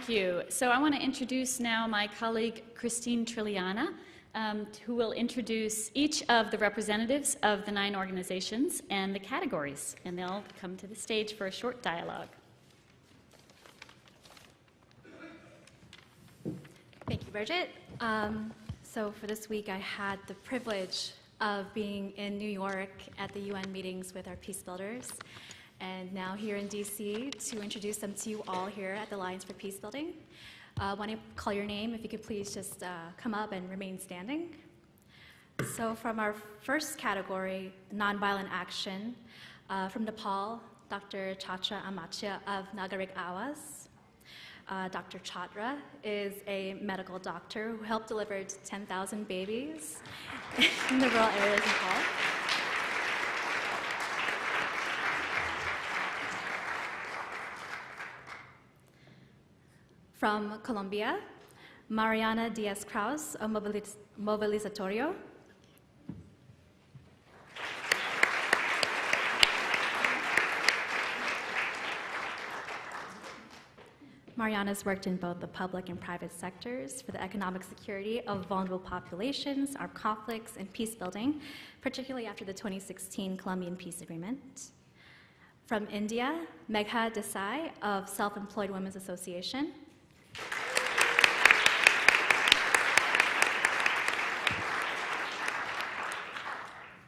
Thank you. So I want to introduce now my colleague Christine Trilliana, who will introduce each of the representatives of the 9 organizations and the categories, and they'll come to the stage for a short dialogue. Thank you, Bridget. So for this week, I had the privilege of being in New York at the UN meetings with our Peacebuilders, and now here in DC to introduce them to you all here at the Alliance for Peacebuilding. When I call your name, if you could please just come up and remain standing. So from our first category, nonviolent action, from Nepal, Dr. Chatra Amachya of Nagarik Awas. Dr. Chatra is a medical doctor who helped deliver 10,000 babies in the rural areas of Nepal. From Colombia, Mariana Diaz-Kraus of Movilizatorio. Mariana's worked in both the public and private sectors for the economic security of vulnerable populations, armed conflicts, and peace building, particularly after the 2016 Colombian Peace Agreement. From India, Megha Desai of Self-Employed Women's Association.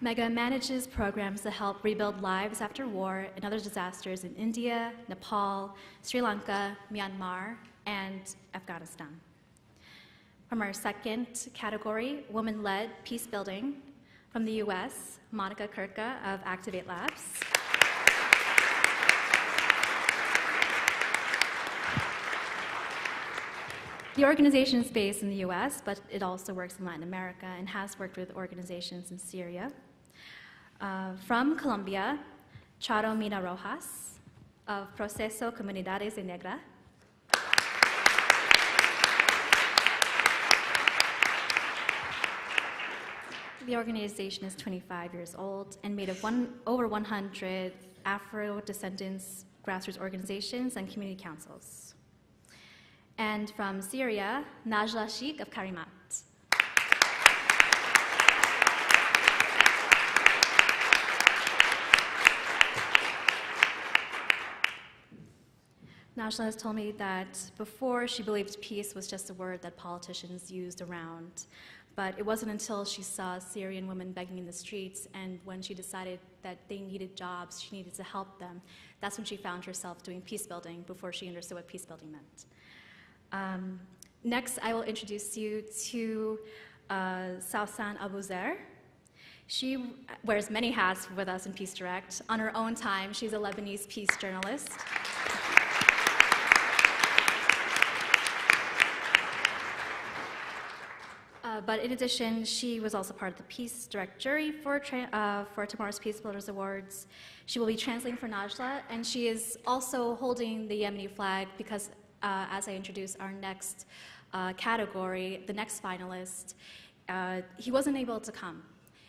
Megha manages programs to help rebuild lives after war and other disasters in India, Nepal, Sri Lanka, Myanmar, and Afghanistan. From our second category, women-led peace building, from the US, Monica Kirka of Activate Labs. The organization is based in the US, but it also works in Latin America and has worked with organizations in Syria. From Colombia, Charo Mina Rojas of Proceso Comunidades de Negra. The organization is 25 years old and made of over 100 Afro-descendants, grassroots organizations, and community councils. And from Syria, Najla Sheikh of Karimat. Najla has told me that before she believed peace was just a word that politicians used around, but it wasn't until she saw Syrian women begging in the streets, and when she decided that they needed jobs, she needed to help them, that's when she found herself doing peace building before she understood what peace building meant. Next, I will introduce you to Sausan Abuzer. She wears many hats with us in Peace Direct. On her own time, she's a Lebanese peace journalist. But in addition, she was also part of the Peace Direct jury for tomorrow's Peacebuilders Awards. She will be translating for Najla, and she is also holding the Yemeni flag because, as I introduce our next category, the next finalist, he wasn't able to come.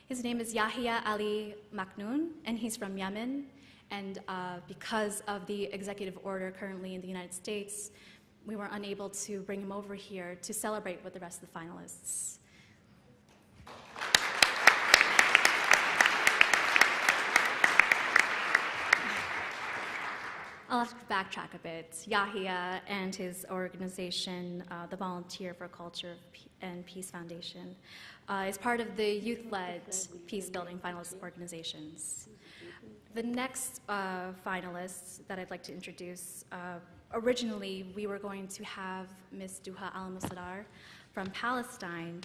His name is Yahya Ali Maknoun, and he's from Yemen. And because of the executive order currently in the United States, we were unable to bring him over here to celebrate with the rest of the finalists. I'll have to backtrack a bit. Yahya and his organization, the Volunteer for Culture and Peace Foundation, is part of the youth-led peace-building finalist organizations. The next finalists that I'd like to introduce, originally we were going to have Ms. Duha Al-Musadar from Palestine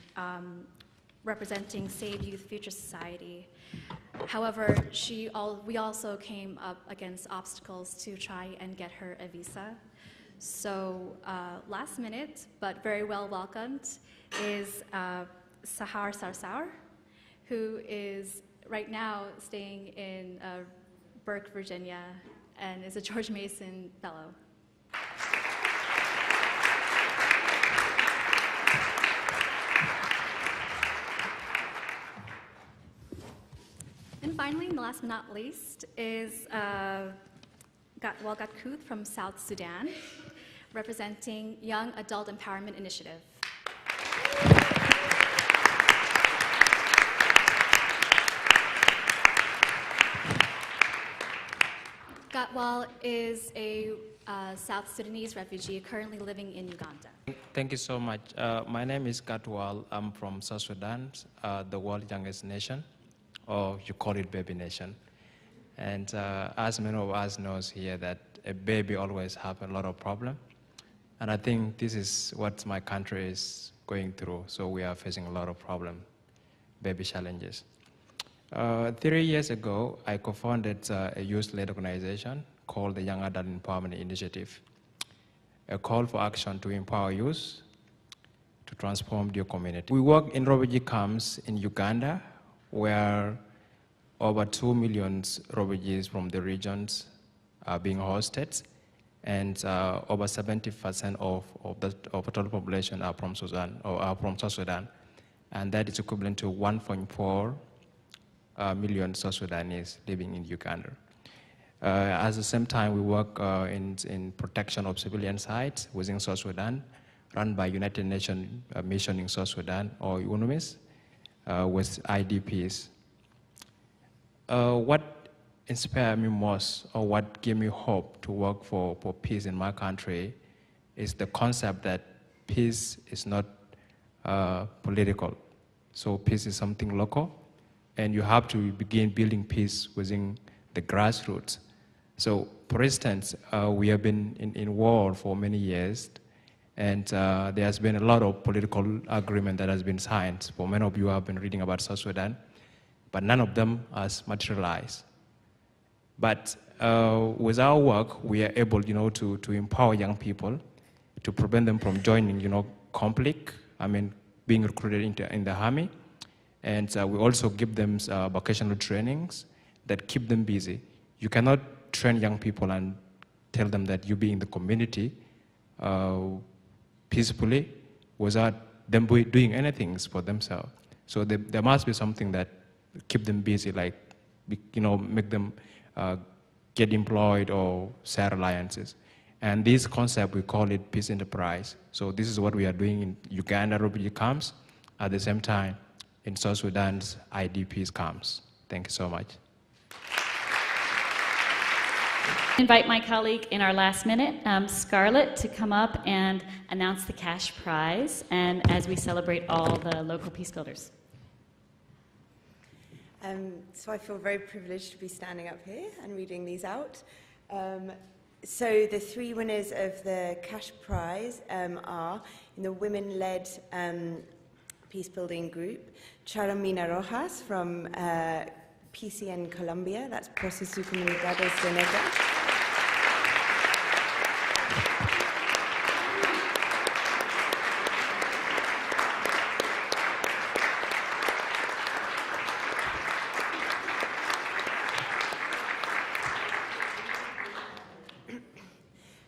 representing Save Youth Future Society. However, we also came up against obstacles to try and get her a visa. So last minute, but very well welcomed, is Sahar Sarsour, who is right now staying in Burke, Virginia, and is a George Mason Fellow. And finally, and last but not least, is Gatwal Gatkuoth from South Sudan. representing Young Adult Empowerment Initiative. Gatwal is a South Sudanese refugee currently living in Uganda. Thank you so much. My name is Gatwal. I'm from South Sudan, the world's youngest nation, or you call it baby nation. And as many of us knows here that a baby always have a lot of problem. And I think this is what my country is going through. So we are facing a lot of problem, baby challenges. 3 years ago, I co-founded a youth-led organization called the Young Adult Empowerment Initiative, a call for action to empower youth to transform their community. We work in refugee camps in Uganda, where over 2 million refugees from the regions are being hosted, and over 70% of the total population are from Sudan, or are from South Sudan, and that is equivalent to 1.4 million South Sudanese living in Uganda. At the same time, we work in protection of civilian sites within South Sudan, run by United Nations Mission in South Sudan, or UNMISS, with IDPs. What inspired me most, or what gave me hope to work for peace in my country, is the concept that peace is not political. So peace is something local, and you have to begin building peace within the grassroots. So, for instance, we have been in war for many years, and there has been a lot of political agreement that has been signed. For many of you have been reading about South Sudan, but none of them has materialized. But with our work, we are able, to empower young people, to prevent them from joining, conflict. I mean, being recruited in the army, and we also give them vocational trainings that keep them busy. You cannot train young people and tell them that you be in the community peacefully without them doing anything for themselves. So there must be something that keep them busy, like, make them get employed or share alliances. And this concept, we call it peace enterprise. So this is what we are doing in Uganda refugee camps, at the same time in South Sudan's IDPs camps. Thank you so much. Invite my colleague in our last minute, Scarlett, to come up and announce the cash prize, and as we celebrate all the local peace builders. So I feel very privileged to be standing up here and reading these out. So the three winners of the cash prize are, in the women-led peacebuilding group, Charomina Rojas from PCN Colombia, that's Proceso Comunidades de Negra.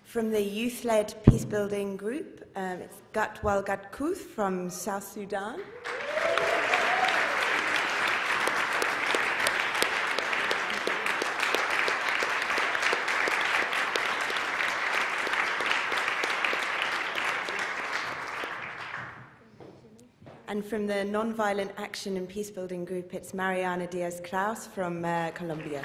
From the youth-led peacebuilding group, it's Gatwal Gatkuoth from South Sudan. And from the Nonviolent Action and Peacebuilding group, it's Mariana Diaz-Kraus from Colombia.